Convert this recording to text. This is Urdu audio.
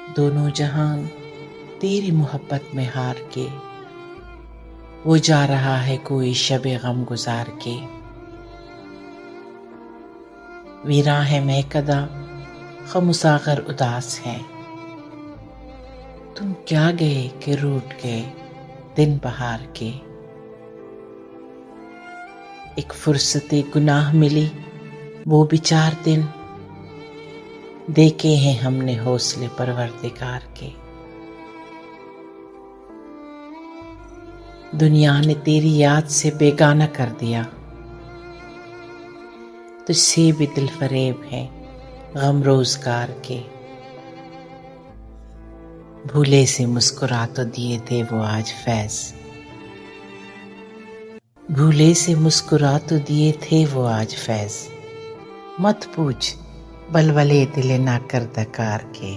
دونوں جہان تیری محبت میں ہار کے، وہ جا رہا ہے کوئی شب غم گزار کے۔ ویراں ہے مہکدہ خم و ساغر اداس ہیں، تم کیا گئے کہ روٹھ گئے دن بہار کے۔ ایک فرصت گناہ ملی وہ بھی 4 دن، دیکھے ہیں ہم نے حوصلے پروردگار کے۔ دنیا نے تیری یاد سے بیگانہ کر دیا، تجھ سے بھی دل فریب ہیں غم روزگار کے۔ بھولے سے مسکرا تو دیے تھے وہ آج فیض، بھولے سے مسکرا تو دیے تھے وہ آج فیض، مت پوچھ ولولے دل ناکردہ کار کے۔